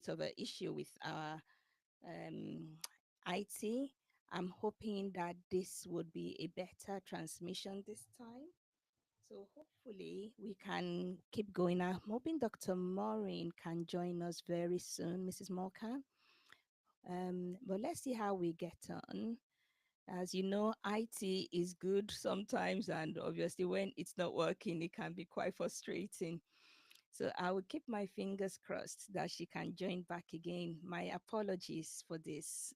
of an issue with our IT. I'm hoping that this would be a better transmission this time. So hopefully we can keep going. I'm hoping Dr. Maureen can join us very soon, Mrs. Morka. But let's see how we get on. As you know, IT is good sometimes, and obviously, when it's not working, it can be quite frustrating. So I will keep my fingers crossed that she can join back again. My apologies for this.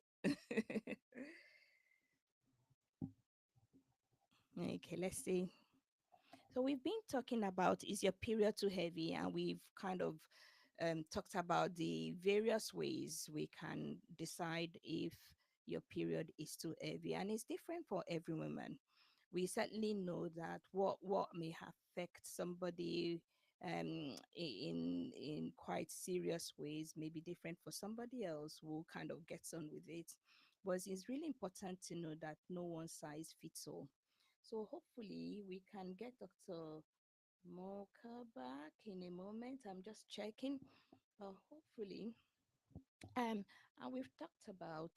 Okay, let's see. So we've been talking about, is your period too heavy? And we've kind of talked about the various ways we can decide if your period is too heavy, and it's different for every woman. We certainly know that what may affect somebody in quite serious ways may be different for somebody else who kind of gets on with it. But it's really important to know that no one size fits all. So hopefully we can get Dr. Mocha back in a moment. I'm just checking. Hopefully. And we've talked about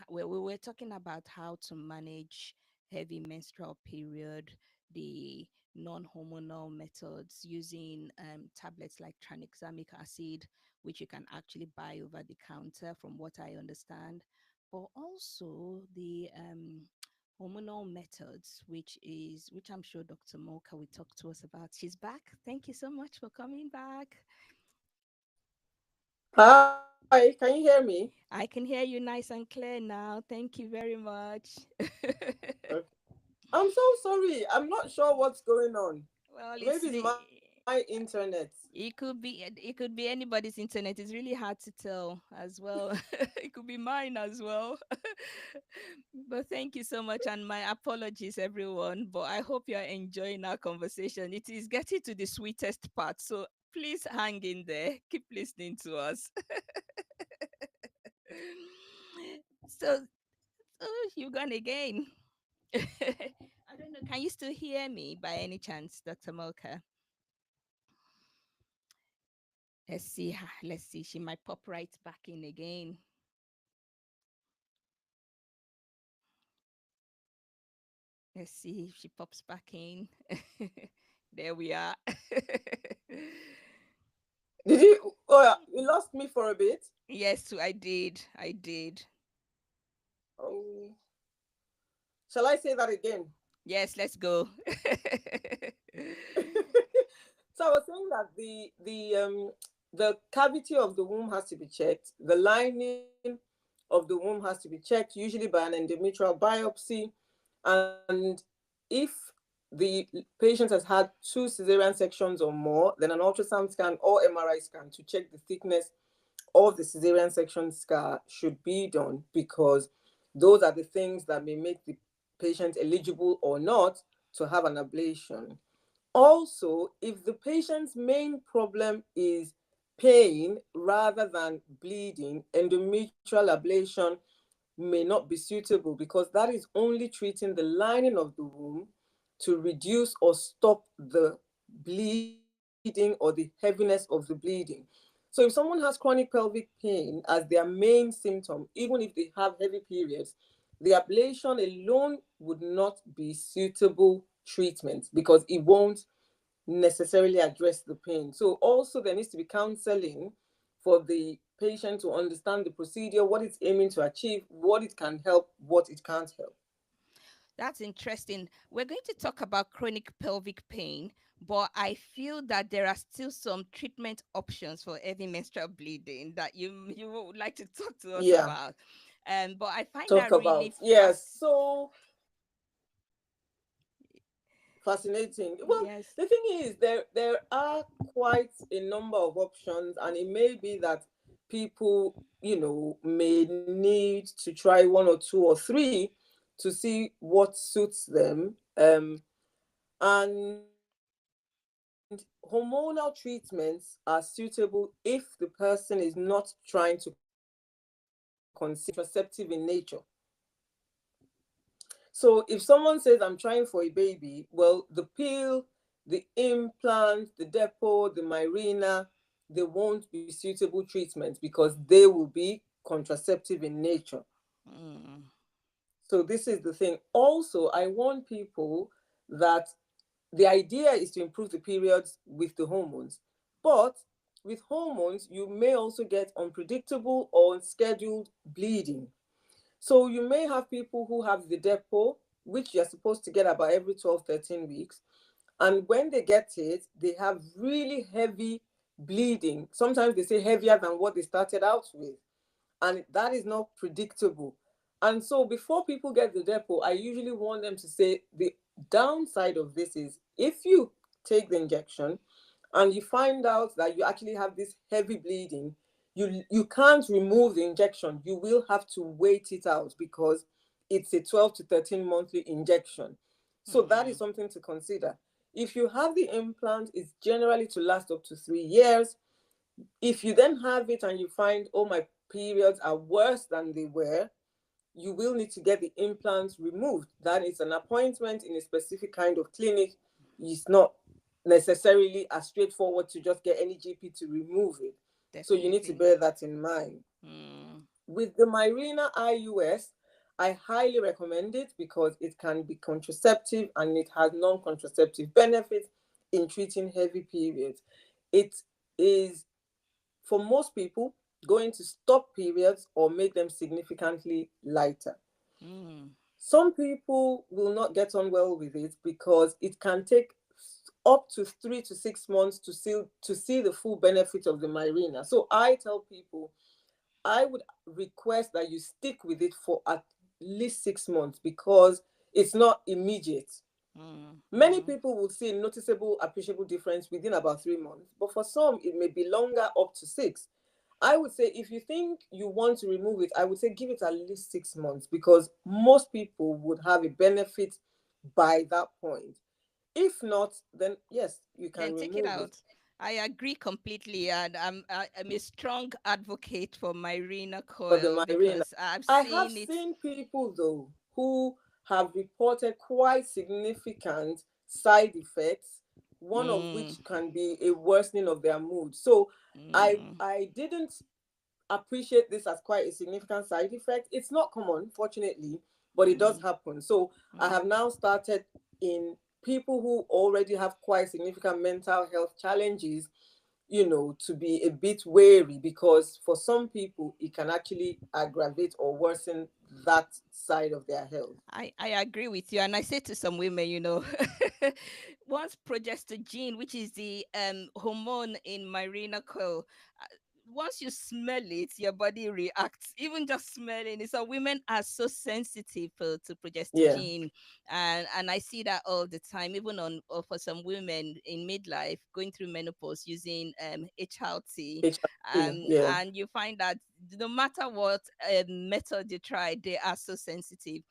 where we were talking about how to manage heavy menstrual period, the non-hormonal methods using tablets like tranexamic acid, which you can actually buy over the counter, from what I understand, but also the hormonal methods, which I'm sure Dr. Mocha will talk to us about. She's back. Thank you so much for coming back. Hi, can you hear me? I can hear you nice and clear now. Thank you very much. Okay. I'm so sorry. I'm not sure what's going on. Well, it's Maybe it's the my internet. it could be anybody's internet. It's really hard to tell as well. It could be mine as well. But thank you so much, and my apologies, everyone. But I hope you are enjoying our conversation. It is getting to the sweetest part, so please hang in there. Keep listening to us. So, oh, you've gone again. I don't know. Can you still hear me by any chance, Dr. Mocha? Let's see. Let's see. She might pop right back in again. Let's see if she pops back in. There we are. Did you? Oh, yeah, you lost me for a bit. Yes, I did. I did. Oh, shall I say that again? Yes, let's go. So I was saying that the cavity of the womb has to be checked. The lining of the womb has to be checked, usually by an endometrial biopsy. And if the patient has had two cesarean sections or more, then an ultrasound scan or MRI scan to check the thickness of the cesarean section scar should be done, because those are the things that may make the patient eligible or not to have an ablation. Also, if the patient's main problem is pain rather than bleeding, endometrial ablation may not be suitable, because that is only treating the lining of the womb to reduce or stop the bleeding or the heaviness of the bleeding. So if someone has chronic pelvic pain as their main symptom, even if they have heavy periods, the ablation alone would not be suitable treatment, because it won't necessarily address the pain. So also there needs to be counseling for the patient to understand the procedure, what it's aiming to achieve, what it can help, what it can't help. That's interesting. We're going to talk about chronic pelvic pain, but I feel that there are still some treatment options for heavy menstrual bleeding that you would like to talk to us Yeah, about. But I find talk that about. really Yes, so fascinating. Well, yes. the thing is, there are quite a number of options, and it may be that people, may need to try one or two or three to see what suits them. And hormonal treatments are suitable if the person is not trying to conceive, contraceptive in nature. So if someone says, I'm trying for a baby, well, the pill, the implant, the depot, the Mirena, they won't be suitable treatments because they will be contraceptive in nature. Mm. So this is the thing. Also, I warn people that the idea is to improve the periods with the hormones. But with hormones, you may also get unpredictable or unscheduled bleeding. So you may have people who have the depot, which you're supposed to get about every 12, 13 weeks. And when they get it, they have really heavy bleeding. Sometimes they say heavier than what they started out with, and that is not predictable. And so before people get the depot, I usually want them to say the downside of this is if you take the injection and you find out that you actually have this heavy bleeding, you can't remove the injection. You will have to wait it out because it's a 12 to 13 monthly injection. So that is Mm. something to consider. If you have the implant, it's generally to last up to 3 years. If you then have it and you find, oh, my periods are worse than they were, you will need to get the implants removed. That is an appointment in a specific kind of clinic. It's not necessarily as straightforward to just get any GP to remove it. So you need to Definitely. bear that in mind. Mm. With the Mirena IUS, I highly recommend it because it can be contraceptive and it has non-contraceptive benefits in treating heavy periods. It is, for most people, going to stop periods or make them significantly lighter. Mm. Some people will not get on well with it because it can take up to 3 to 6 months to see the full benefit of the Mirena. So I tell people I would request that you stick with it for at least 6 months because it's not immediate. Mm. Many Mm. people will see a noticeable, appreciable difference within about 3 months, but for some, it may be longer, up to six. I would say if you think you want to remove it, I would say give it at least 6 months because most people would have a benefit by that point. If not, then yes, you can Then take it remove it out. I agree completely, and I'm a strong advocate for Myrena for the coil Mirena. because I've I have seen it. seen people though who have reported quite significant side effects, one of Mm. which can be a worsening of their mood. So I Mm. I didn't appreciate this as quite a significant side effect. It's not common, fortunately, but it does Mm. happen. So I Mm. have now started in people who already have quite significant mental health challenges, to be a bit wary because for some people it can actually aggravate or worsen that side of their health. I agree with you, and I say to some women, once progesterone, which is the hormone in Mirena coil, once you smell it, your body reacts. Even just smelling it. So women are so sensitive to Yeah, progesterone, and I see that all the time. Even on for some women in midlife going through menopause using HRT, HRT, yeah. and you find that no matter what method you try, they are so sensitive.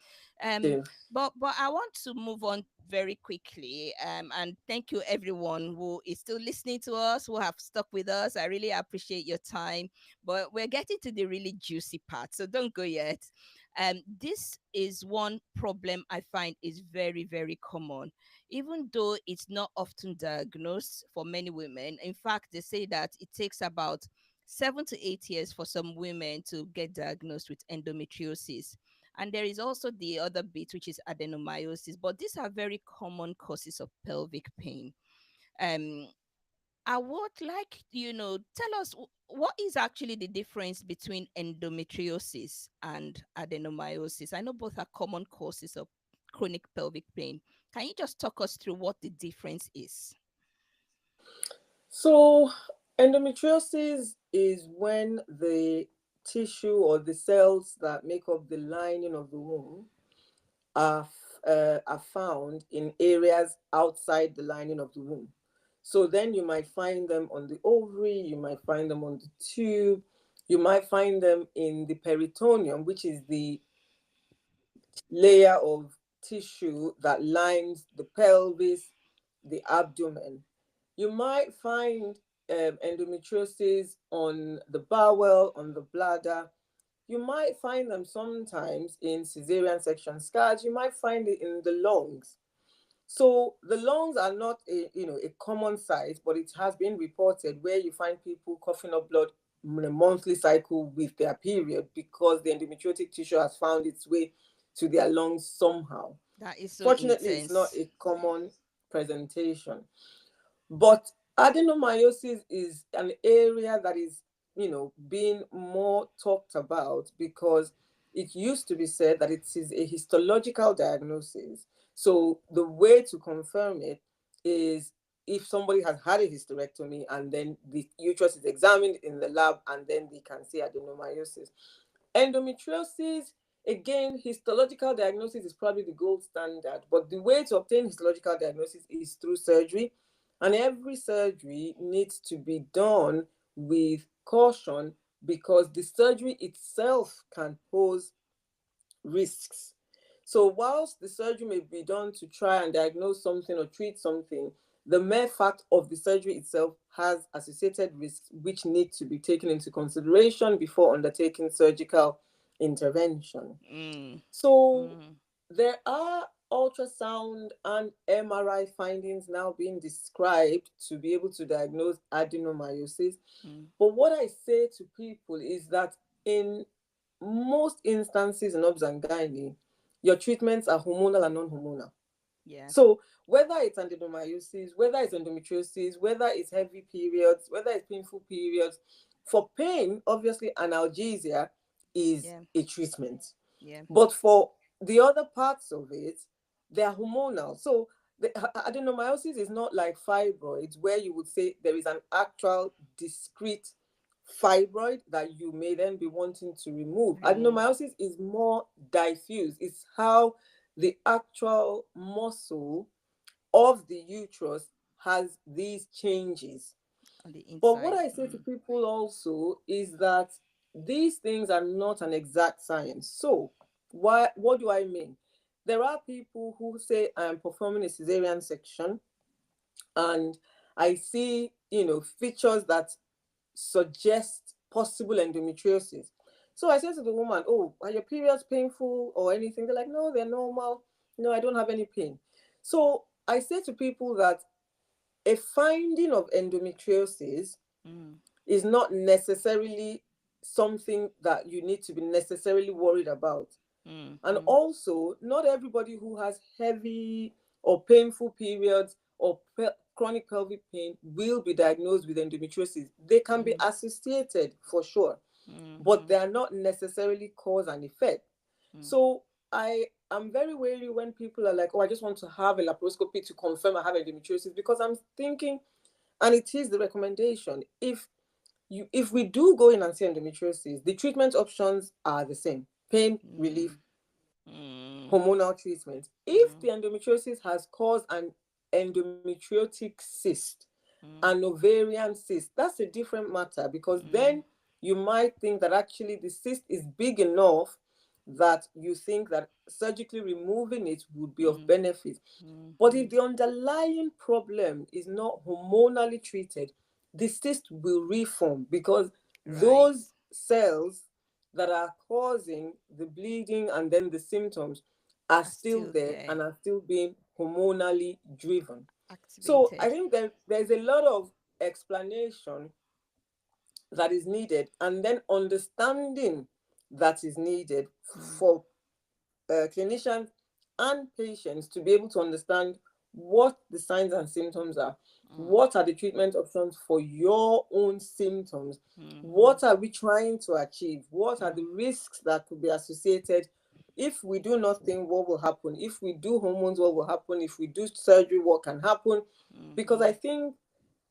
Um, Dave. but I want to move on very quickly. And thank you everyone who is still listening to us, who have stuck with us. I really appreciate your time. But we're getting to the really juicy part, so don't go yet. This is one problem I find is very, very common, even though it's not often diagnosed for many women. In fact, they say that it takes about 7 to 8 years for some women to get diagnosed with endometriosis. And there is also the other bit, which is adenomyosis. But these are very common causes of pelvic pain. Um, I would like, tell us what is actually the difference between endometriosis and adenomyosis. I know both are common causes of chronic pelvic pain. Can you just talk us through what the difference is? So endometriosis is when the tissue or the cells that make up the lining of the womb are found in areas outside the lining of the womb. So then you might find them on the ovary, you might find them on the tube, you might find them in the peritoneum, which is the layer of tissue that lines the pelvis, the abdomen. You might find endometriosis on the bowel, on the bladder. You might find them sometimes in cesarean section scars. You might find it in the lungs. So the lungs are not a common sight, but it has been reported where you find people coughing up blood in a monthly cycle with their period because the endometriotic tissue has found its way to their lungs somehow. That is so Fortunately, it's not intense. a common presentation. But adenomyosis is an area that is, being more talked about because it used to be said that it is a histological diagnosis. So the way to confirm it is if somebody has had a hysterectomy and then the uterus is examined in the lab and then they can see adenomyosis. Endometriosis, again, histological diagnosis is probably the gold standard, but the way to obtain histological diagnosis is through surgery, and every surgery needs to be done with caution because the surgery itself can pose risks. So, whilst the surgery may be done to try and diagnose something or treat something, the mere fact of the surgery itself has associated risks which need to be taken into consideration before undertaking surgical intervention. Mm. So, Mm. there are ultrasound and MRI findings now being described to be able to diagnose adenomyosis. Mm. But what I say to people is that in most instances in obs and gynae, your treatments are hormonal and non-hormonal. Yeah. So whether it's adenomyosis, whether it's endometriosis, whether it's heavy periods, whether it's painful periods, for pain, obviously analgesia is Yeah. a treatment. Yeah. But for the other parts of it, they are hormonal. So the adenomyosis is not like fibroids, where you would say there is an actual discrete fibroid that you may then be wanting to remove. Remove Adenomyosis is more diffuse. It's how the actual muscle of the uterus has these changes. on the But what inside. I say to people also is that these things are not an exact science. So, what do I mean? There are people who say I'm performing a cesarean section and I see, features that suggest possible endometriosis. So I said to the woman, "Oh, are your periods painful or anything?" They're like, "No, they're normal. No, I don't have any pain." So I say to people that a finding of endometriosis Mm. is not necessarily something that you need to be necessarily worried about. Mm. And Mm. also, not everybody who has heavy or painful periods or chronic pelvic pain will be diagnosed with endometriosis. They can be Mm. associated for sure, but Mm. they are not necessarily cause and effect. Mm. So I am very wary when people are like, "Oh, I just want to have a laparoscopy to confirm I have endometriosis," because I'm thinking, and it is the recommendation, if we do go in and see endometriosis, the treatment options are the same: pain relief, Mm. Mm. hormonal treatment. If Mm. the endometriosis has caused an endometriotic cyst, Mm. an ovarian cyst, that's a different matter because Mm. then you might think that actually the cyst is big enough that you think that surgically removing it would be of Mm. benefit. But if Mm. the underlying problem is not hormonally treated, the cyst will reform because Right. those cells that are causing the bleeding and then the symptoms are Are still still there there, and are still being hormonally driven. So I activated. think there's a lot of explanation that is needed and then understanding that is needed Mm. for clinicians and patients to be able to understand what the signs and symptoms are. Mm. What are the treatment options for your own symptoms? Mm. What are we trying to achieve? What are the Mm. risks that could be associated? If we do nothing, what will happen? If we do hormones, what will happen? If we do surgery, what can happen? Because I Mm. think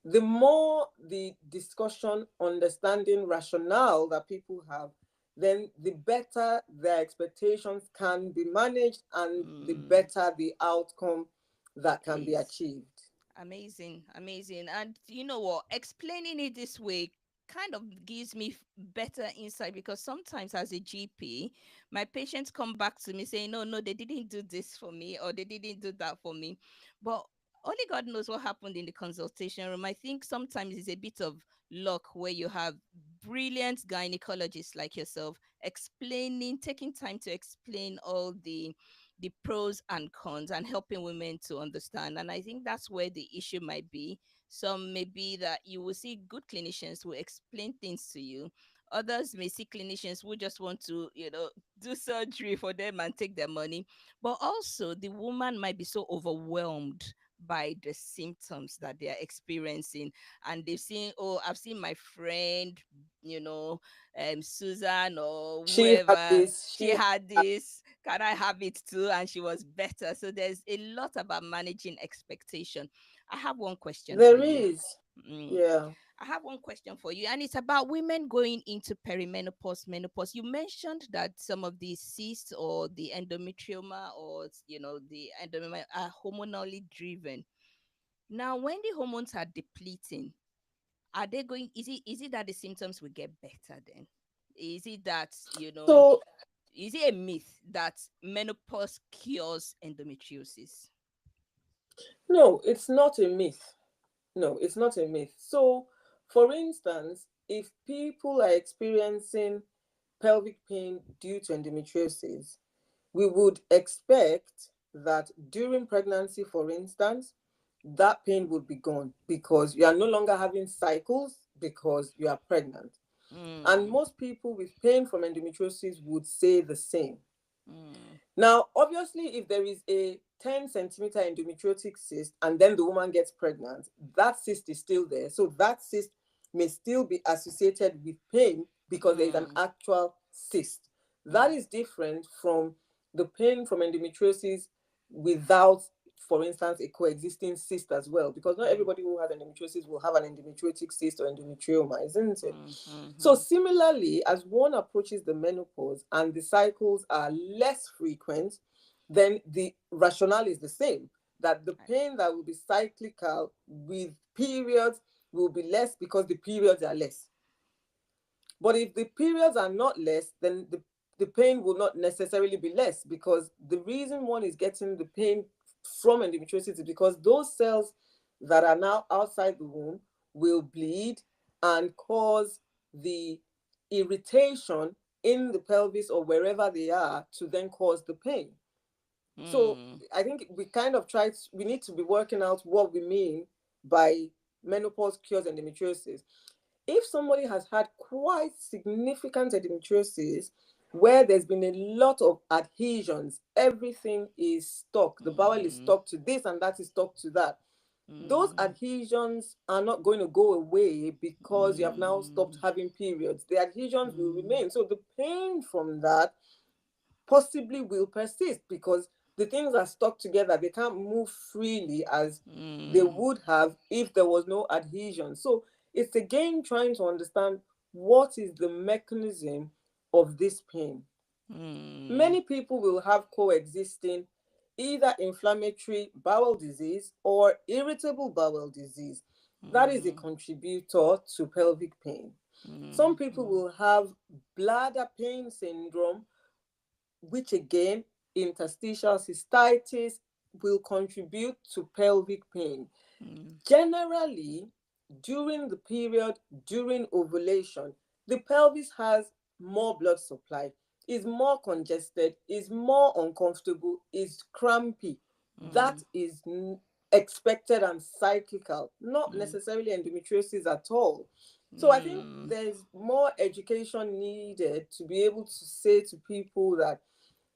the more the discussion, understanding, rationale that people have, then the better their expectations can be managed and the Mm. better the outcome that can be Is achieved. amazing, amazing. And you know what? Explaining it this way kind of gives me better insight because sometimes as a GP, my patients come back to me saying, "No, no, they didn't do this for me or they didn't do that for me." But only God knows what happened in the consultation room. I think sometimes it's a bit of luck where you have brilliant gynecologists like yourself explaining, taking time to explain all the the pros and cons, and helping women to understand. And I think that's where the issue might be. Some may be that you will see good clinicians who explain things to you. Others may see clinicians who just want to, do surgery for them and take their money. But also, the woman might be so overwhelmed by the symptoms that they are experiencing, and they've seen, oh, I've seen my friend, you know Susan or She had whoever, this, she had this, can I have it too? And she was better. So there's a lot about managing expectation. I have one question for there you. is. Mm. Yeah. I have one question for you, and it's about women going into perimenopause, menopause. You mentioned that some of the cysts or the endometrioma, or the endometrioma, are hormonally driven. Now, when the hormones are depleting, are they going? Is it that the symptoms will get better then? Is it that So Is it a myth that menopause cures endometriosis? no, it's not a myth. No, it's not a myth. So, for instance, if people are experiencing pelvic pain due to endometriosis, we would expect that during pregnancy, for instance, that pain would be gone because you are no longer having cycles because you are pregnant. And Mm, most people with pain from endometriosis would say the same. mm, Now, obviously, if there is a 10 centimeter endometriotic cyst and then the woman gets pregnant, that cyst is still there. So that cyst may still be associated with pain because there is an mm, actual cyst. That mm, is different from the pain from endometriosis without, for instance, a coexisting cyst as well, because not mm, everybody who has endometriosis will have an endometriotic cyst or endometrioma, isn't it? mm, So, mhm, similarly, as one approaches the menopause and the cycles are less frequent, then the rationale is the same, that the pain that will be cyclical with periods will be less because the periods are less. But if the periods are not less, then the pain will not necessarily be less, because the reason one is getting the pain from endometriosis is because those cells that are now outside the womb will bleed and cause the irritation in the pelvis or wherever they are to then cause the pain. So mm, I think we kind of we need to be working out what we mean by menopause cures endometriosis. If somebody has had quite significant endometriosis where there's been a lot of adhesions, everything is stuck. The bowel is mm, stuck to this and that is stuck to that. Those mm, adhesions are not going to go away because you have now stopped mm, having periods. The adhesions will mm, remain. So the pain from that possibly will persist because the things are stuck together. They can't move freely as they mm, would have if there was no adhesion. So it's again trying to understand what is the mechanism of this pain. mm, Many people will have coexisting either inflammatory bowel disease or irritable bowel disease. That is a mm, contributor to pelvic pain. Some mm, people mm, will have bladder pain syndrome, which again, interstitial cystitis, will contribute to pelvic pain. mm, Generally, during the period, during ovulation, the pelvis has more blood supply, is more congested, is more uncomfortable, is crampy. That mm, is expected and cyclical, not mm, necessarily endometriosis at all. So I think mm, there's more education needed to be able to say to people that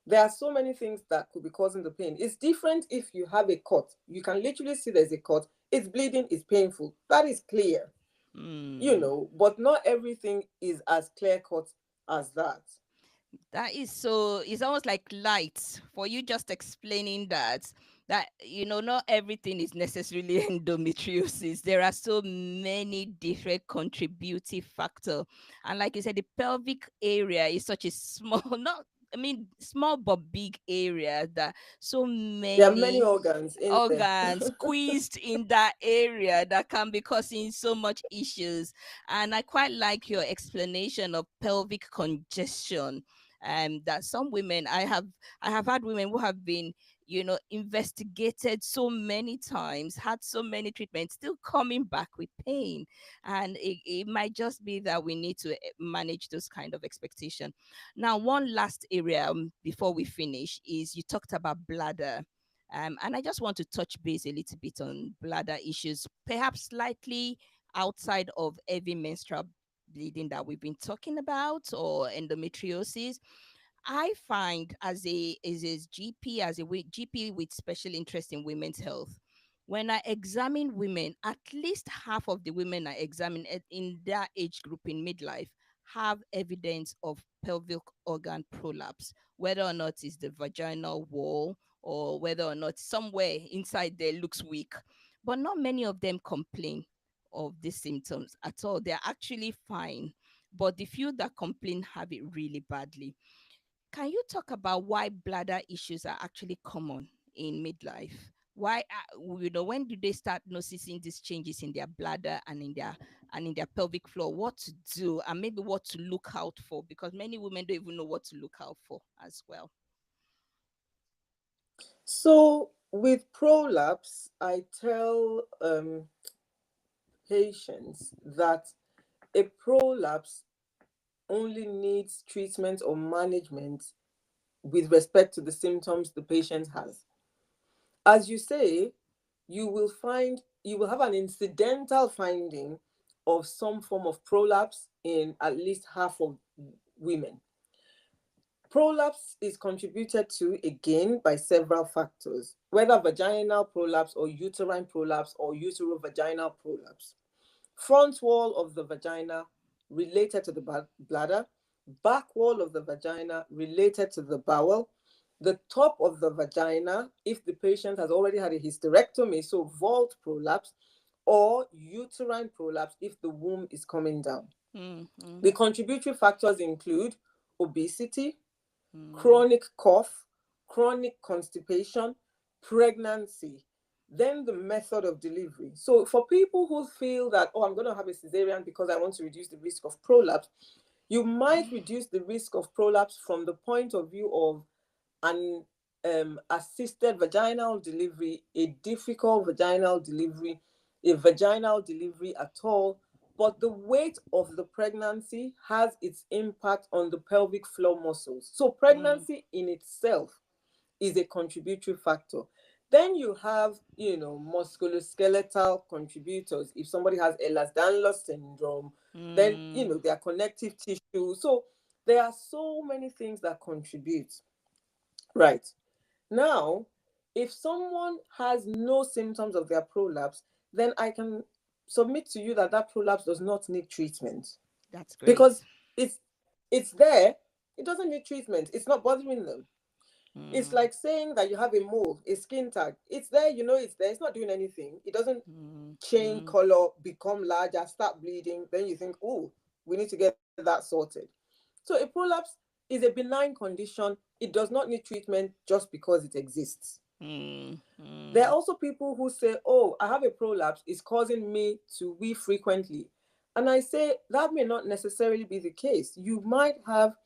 there are so many things that could be causing the pain. It's different if you have a cut. You can literally see there's a cut. It's bleeding, it's painful. That is clear, mm. but not everything is as clear cut as that. That is so, it's almost like light for you just explaining that not everything is necessarily endometriosis. There are so many different contributive factor. And like you said, the pelvic area is such a small, not I mean small but big area, that so There are many many organs in there. organs squeezed in that area that can be causing so much issues. And I quite like your explanation of pelvic congestion. That some women, I have had women who have been investigated so many times, had so many treatments, still coming back with pain. And it might just be that we need to manage those kind of expectation. Now, one last area before we finish is you talked about bladder. And I just want to touch base a little bit on bladder issues, perhaps slightly outside of heavy menstrual bleeding that we've been talking about, or endometriosis. I find as a GP, GP with special interest in women's health, when I examine women, at least half of the women I examine in that age group in midlife have evidence of pelvic organ prolapse, whether or not it's the vaginal wall or whether or not somewhere inside there looks weak. But not many of them complain of these symptoms at all. They're actually fine. But the few that complain have it really badly. Can you talk about why bladder issues are actually common in midlife? Why, when do they start noticing these changes in their bladder and in their pelvic floor? What to do and maybe what to look out for? Because many women don't even know what to look out for as well. So with prolapse, I tell patients that a prolapse only needs treatment or management with respect to the symptoms the patient has. As you say, you will have an incidental finding of some form of prolapse in at least half of women. Prolapse is contributed to again by several factors, whether vaginal prolapse or uterine prolapse or uterovaginal prolapse. Front wall of the vagina related to the bladder, back wall of the vagina related to the bowel, the top of the vagina if the patient has already had a hysterectomy, so vault prolapse, or uterine prolapse if the womb is coming down. Mm-hmm. The contributory factors include obesity, Mm. chronic cough, chronic constipation, pregnancy, then the method of delivery. So for people who feel that, oh, I'm going to have a cesarean because I want to reduce the risk of prolapse, you might reduce the risk of prolapse from the point of view of an assisted vaginal delivery, a difficult vaginal delivery, a vaginal delivery at all. But the weight of the pregnancy has its impact on the pelvic floor muscles. So, Mm. pregnancy in itself is a contributory factor. Then you have, musculoskeletal contributors. If somebody has Ehlers-Danlos syndrome, then, Mm. their connective tissue. So, there are so many things that contribute. Right. Now, if someone has no symptoms of their prolapse, then I can submit to you that that prolapse does not need treatment That's great. because it's it's there. It doesn't need treatment. It's not bothering them. It's Mm. like saying that you have a mole, a skin tag. It's there, it's there. It's not doing anything. It doesn't Mm. change Mm. color, become larger, start bleeding. Then you think, oh, we need to get that sorted. So a prolapse is a benign condition. It does not need treatment just because it exists. Mm. There are Mm. also people who say, oh, I have a prolapse, it's causing me to wee frequently. And I say that may not necessarily be the case. You might have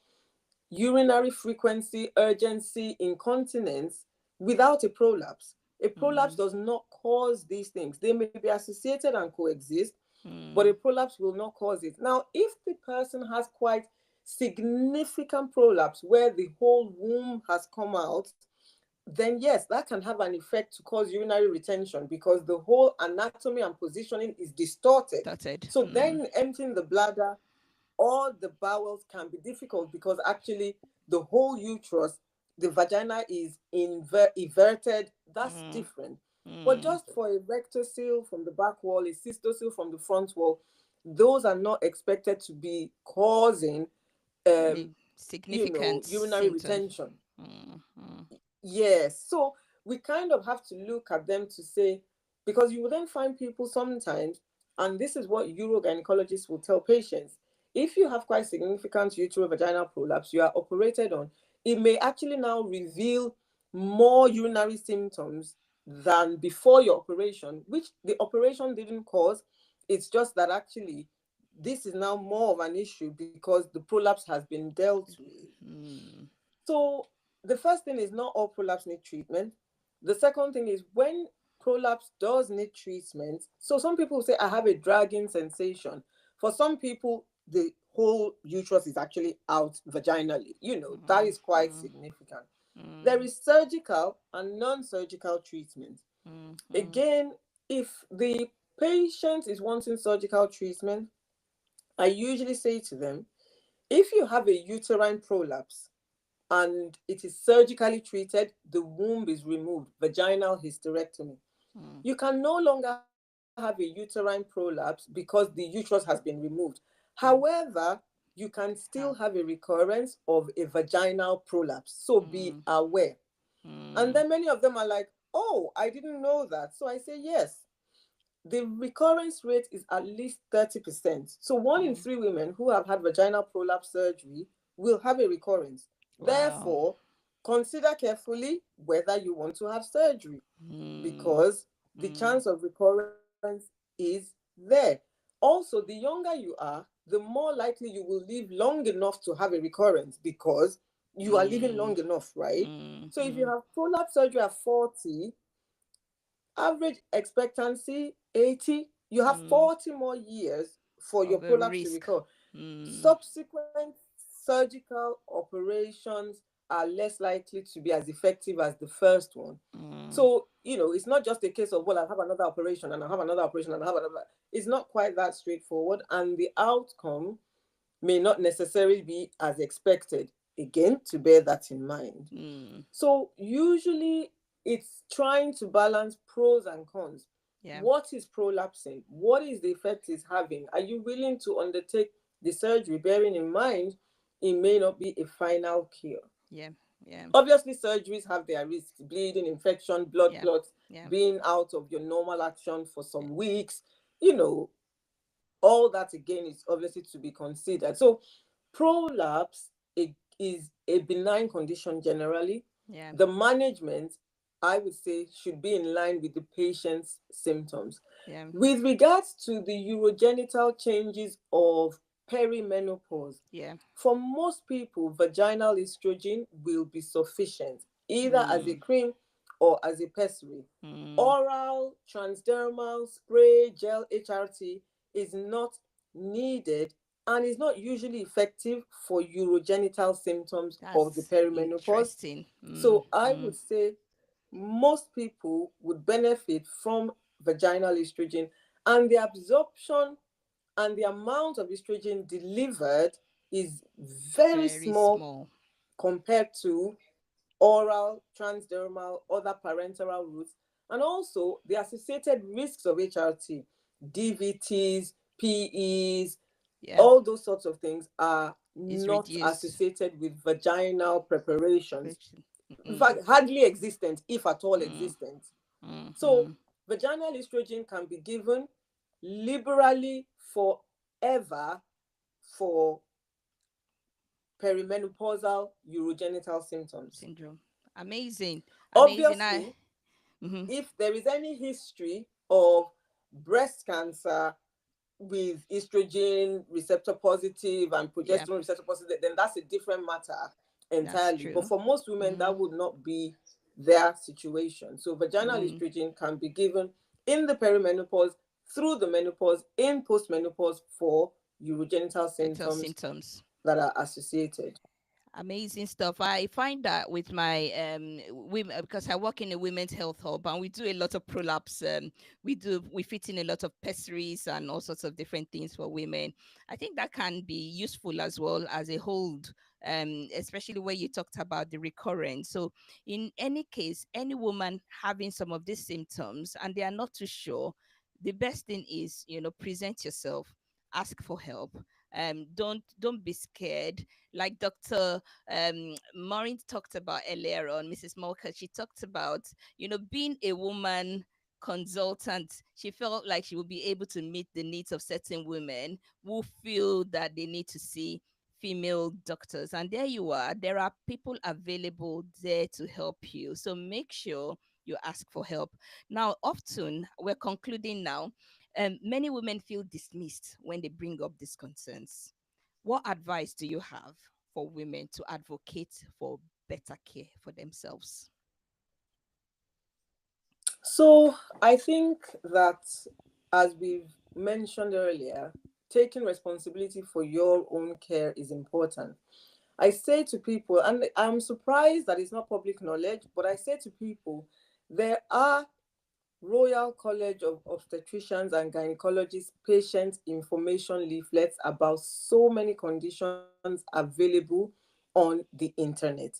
urinary frequency, urgency, incontinence without a prolapse. A prolapse Mm. does not cause these things. They may be associated and coexist, but a Mm. prolapse will not cause it. Now, if the person has quite significant prolapse where the whole womb has come out, then yes, that can have an effect to cause urinary retention because the whole anatomy and positioning is distorted. Started. So Mm. then emptying the bladder or the bowels can be difficult because actually the whole uterus, the vagina is everted. That's Mm. different. But Mm. just for a rectocele from the back wall, a cystocele from the front wall, those are not expected to be causing, Any significant urinary symptoms? retention. Mm. Mm. Yes. So we kind of have to look at them to say, because you will then find people sometimes, and this is what urogynecologists will tell patients, if you have quite significant uterovaginal prolapse, you are operated on, it may actually now reveal more urinary symptoms than before your operation, which the operation didn't cause. It's just that actually this is now more of an issue because the prolapse has been dealt with. Mm. So the first thing is not all prolapse need treatment. The second thing is when prolapse does need treatment. So some people say, I have a dragging sensation. For some people, the whole uterus is actually out vaginally. That Mm, is quite mm, significant. There mm, is surgical and non surgical treatment. mm, mm, Again, if the patient is wanting surgical treatment, I usually say to them, if you have a uterine prolapse and it is surgically treated, the womb is removed, vaginal hysterectomy. mm. You can no longer have a uterine prolapse because the uterus has been removed. Mm. However, you can still Have. have a recurrence of a vaginal prolapse. So be Mm, aware. And mm, then many of them are like, oh, I didn't know that. So I say, yes, the recurrence rate is at least 30%. So one in mm. three women who have had vaginal prolapse surgery will have a recurrence. Wow. Therefore, consider carefully whether you want to have surgery Mm, because the mm, chance of recurrence is there. Also, the younger you are, the more likely you will live long enough to have a recurrence because you are living mm, long enough, right? mm, So if you mm. have prolapse surgery at 40, average expectancy 80, you have Mm. 40 more years for your Of a prolapse to risk. recover. Mm, Subsequent surgical operations are less likely to be as effective as the first one. mm, So, it's not just a case of, well, I'll have another operation and I'll have another operation and I'll have another. It's not quite that straightforward. And the outcome may not necessarily be as expected. Again, to bear that in mind. mm. So usually it's trying to balance pros and cons. Yeah, What is prolapsing? What is the effect it's having? Are you willing to undertake the surgery, bearing in mind it may not be a final cure? yeah, yeah, Obviously, surgeries have their risks: bleeding, infection, blood yeah, clots, yeah, being out of your normal action for yeah, some weeks. You know, all that again is obviously to be considered. So prolapse is a benign condition generally. yeah, The management, I would say, should be in line with the patient's symptoms. yeah, With regards to the urogenital changes of perimenopause, yeah. for most people, vaginal estrogen will be sufficient, either as a Mm, cream or as a pessary. mm. Oral, transdermal, spray, gel HRT is not needed and is not usually effective for urogenital symptoms of the That's perimenopause. interesting. Mm, So I mm. would say most people would benefit from vaginal estrogen, and the absorption and the amount of estrogen delivered is very Very small small. compared to oral, transdermal, other parenteral routes, and also the associated risks of HRT, DVTs, PEs, Yeah, all those sorts of things are is not reduced. associated with vaginal preparations. Preparation. In Mm, fact, hardly existent, if at all mm, existent. mm, So, mm. vaginal estrogen can be given liberally forever for perimenopausal urogenital symptoms. Syndrome. Amazing. Amazing. Obviously, Mhm. if there is any history of breast cancer with estrogen receptor positive and Yeah, progesterone receptor positive, then that's a different matter that's entirely. But true. for most women, Mm, that would not be their situation. So, vaginal mm. estrogen can be given in the perimenopause, through the menopause, in postmenopause for urogenital Mental symptoms symptoms. that are associated. Amazing stuff. I find that with my women, because I work in a women's health hub and we do a lot of prolapse. We fit in a lot of pessaries and all sorts of different things for women. I think that can be useful as well as a hold, especially where you talked about the recurrence. So in any case, any woman having some of these symptoms and they are not too sure, the best thing is, present yourself, ask for help. Don't be scared, like Dr. Maureen talked about earlier on, Mrs. Mulker, she talked about, being a woman consultant. She felt like she would be able to meet the needs of certain women who feel that they need to see female doctors. And there you are. There are people available there to help you. So make sure you ask for help. Now, often we're concluding now. Many women feel dismissed when they bring up these concerns. What advice do you have for women to advocate for better care for themselves? So I think that, as we've mentioned earlier, taking responsibility for your own care is important. I say to people, and I'm surprised that it's not public knowledge, but I say to people, there are Royal College of Obstetricians and Gynecologists patient information leaflets about so many conditions available on the internet.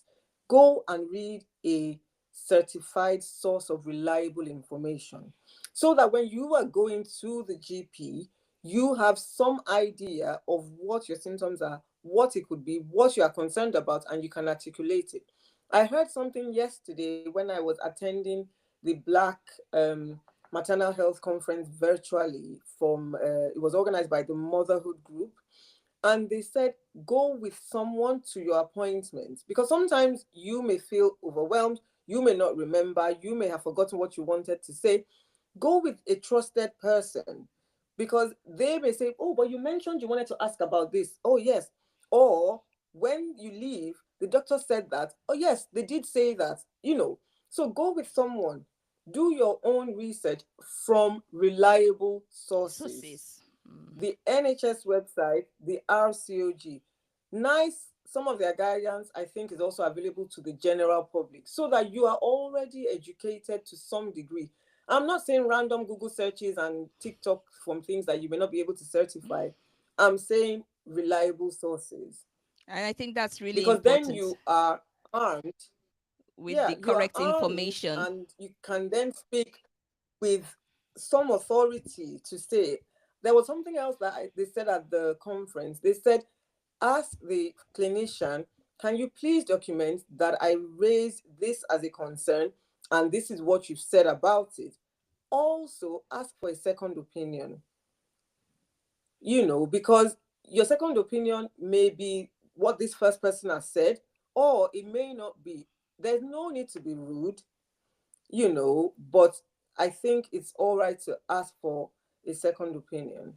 Go and read a certified source of reliable information so that when you are going to the GP, you have some idea of what your symptoms are, what it could be, what you are concerned about, and you can articulate it. I heard something yesterday when I was attending the Black maternal health conference virtually from it was organized by the Motherhood Group, and they said go with someone to your appointment because sometimes you may feel overwhelmed, you may not remember, you may have forgotten what you wanted to say. Go with a trusted person because they may say, oh, but you mentioned you wanted to ask about this. Oh yes. Or when you leave, the doctor said that. Oh yes, they did say that. So go with someone. Do your own research from reliable sources. Sources. Mm. The NHS website, the RCOG. Nice, some of their guidance, I think, is also available to the general public so that you are already educated to some degree. I'm not saying random Google searches and TikTok from things that you may not be able to certify. I'm saying reliable sources And I think that's really because then important you are armed. with Yeah, the you are correct armed information. and you can then speak with some authority to say. There was something else that they said at the conference. They said, ask the clinician, can you please document that I raised this as a concern and this is what you've said about it? Also, ask for a second opinion, because your second opinion may be what this first person has said, or it may not be. There's no need to be rude, but I think it's all right to ask for a second opinion.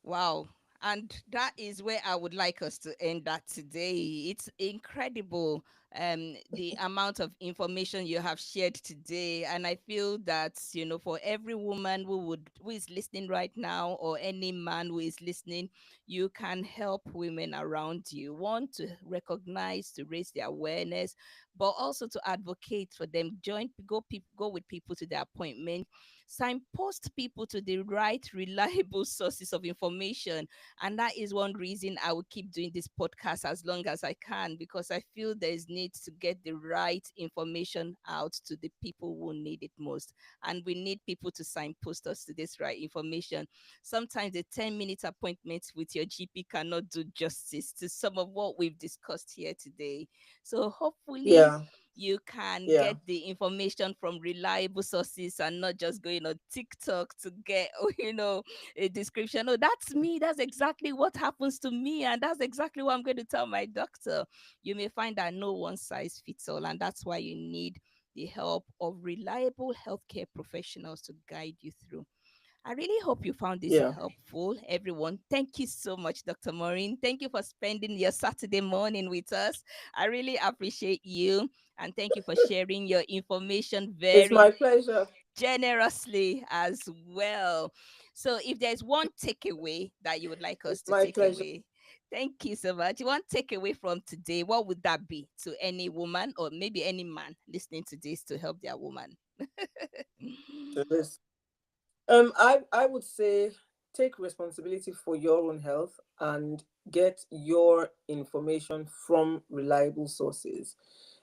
Wow. And that is where I would like us to end that today. It's incredible, the amount of information you have shared today. And I feel that, for every woman who is listening right now, or any man who is listening, you can help women around you. One, to recognize, to raise their awareness, but also to advocate for them. Go with people to their appointment, signpost people to the right, reliable sources of information. And that is one reason I will keep doing this podcast as long as I can, because I feel there is need to get the right information out to the people who need it most. And we need people to signpost us to this right information. Sometimes a 10-minute appointment with your GP cannot do justice to some of what we've discussed here today. So hopefully Yeah, you can yeah, get the information from reliable sources and not just going on TikTok to get, a description. Oh, that's me. That's exactly what happens to me. And that's exactly what I'm going to tell my doctor. You may find that no one size fits all. And that's why you need the help of reliable healthcare professionals to guide you through. I really hope you found this yeah. helpful, everyone. Thank you so much, Dr. Maureen. Thank you for spending your Saturday morning with us. I really appreciate you. And thank you for sharing your information It's very my pleasure. generously as well. So, if there's one takeaway that you would like us It's to my take pleasure. away, thank you so much. One takeaway from today, what would that be to any woman or maybe any man listening to this to help their woman? To this. I would say take responsibility for your own health and get your information from reliable sources.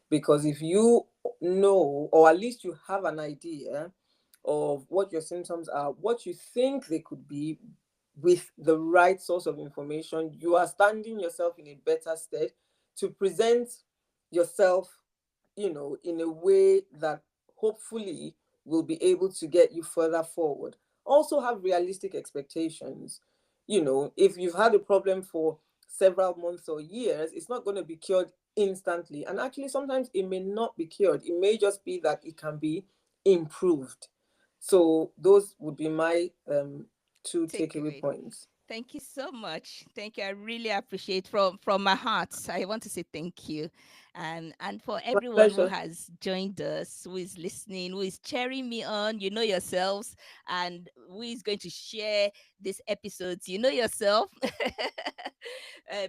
Because if you know, or at least you have an idea of what your symptoms are, what you think they could be, with the right source of information, you are standing yourself in a better stead to present yourself, in a way that hopefully will be able to get you further forward. Also, have realistic expectations. If you've had a problem for several months or years, it's not going to be cured instantly. And actually, sometimes it may not be cured, it may just be that it can be improved. So, those would be my two takeaway Takeaway. points. Thank you so much. Thank you. I really appreciate from my heart. I want to say thank you. And for My everyone who pleasure. has joined us, who is listening, who is cheering me on, you know yourselves, and who is going to share this episode, you know yourself.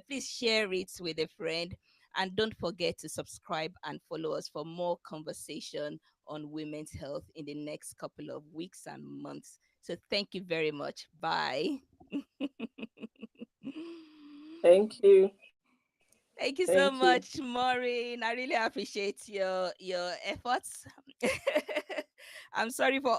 Please share it with a friend. And don't forget to subscribe and follow us for more conversation on women's health in the next couple of weeks and months. So thank you very much. Bye. Thank you. Thank you so Thank you. much, Maureen. I really appreciate your efforts. I'm sorry for